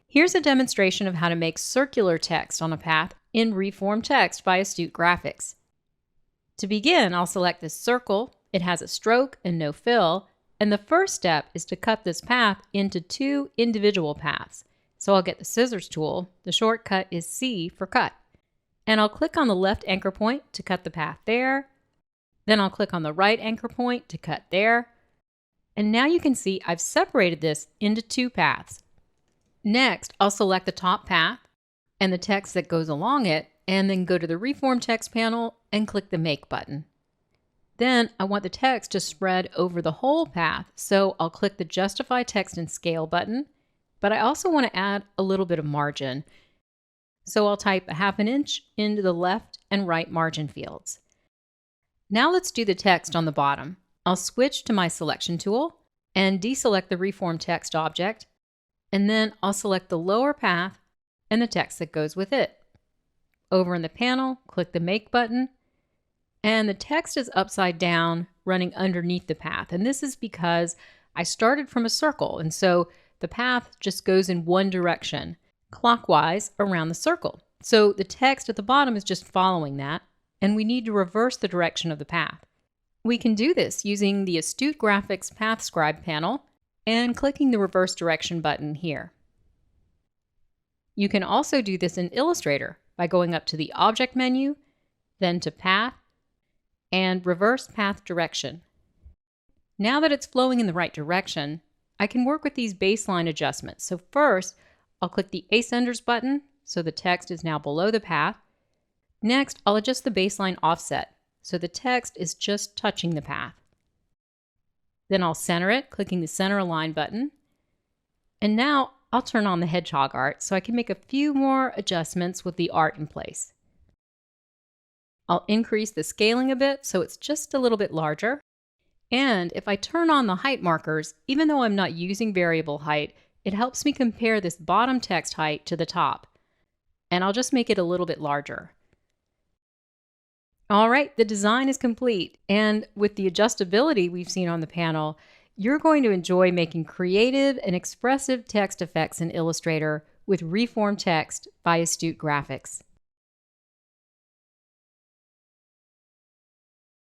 Here's a demonstration of how to make circular text on a path in Reform Text by Astute Graphics. To begin, I'll select this circle. It has a stroke and no fill, and the first step is to cut this path into two individual paths. So I'll get the scissors tool. The shortcut is C for cut. And I'll click on the left anchor point to cut the path there. Then I'll click on the right anchor point to cut there. And now you can see I've separated this into two paths. Next, I'll select the top path and the text that goes along it, and then go to the Reform Text panel and click the Make button. Then I want the text to spread over the whole path, so I'll click the Justify Text and Scale button, but I also want to add a little bit of margin. So I'll type a 1/2 inch into the left and right margin fields. Now let's do the text on the bottom. I'll switch to my selection tool and deselect the Reform Text object, and then I'll select the lower path and the text that goes with it. Over in the panel, click the Make button, and the text is upside down running underneath the path. And this is because I started from a circle, and so the path just goes in one direction, clockwise around the circle. So the text at the bottom is just following that, and we need to reverse the direction of the path. We can do this using the Astute Graphics Path Scribe panel and clicking the Reverse Direction button here. You can also do this in Illustrator by going up to the Object menu, then to Path, and Reverse Path Direction. Now that it's flowing in the right direction, I can work with these baseline adjustments. So first, I'll click the Ascenders button, so the text is now below the path. Next, I'll adjust the baseline offset, so the text is just touching the path. Then I'll center it, clicking the Center Align button. And now I'll turn on the hedgehog art so I can make a few more adjustments with the art in place. I'll increase the scaling a bit so it's just a little bit larger. And if I turn on the height markers, even though I'm not using variable height, it helps me compare this bottom text height to the top. And I'll just make it a little bit larger. All right, the design is complete, and with the adjustability we've seen on the panel, you're going to enjoy making creative and expressive text effects in Illustrator with Reform Text by Astute Graphics.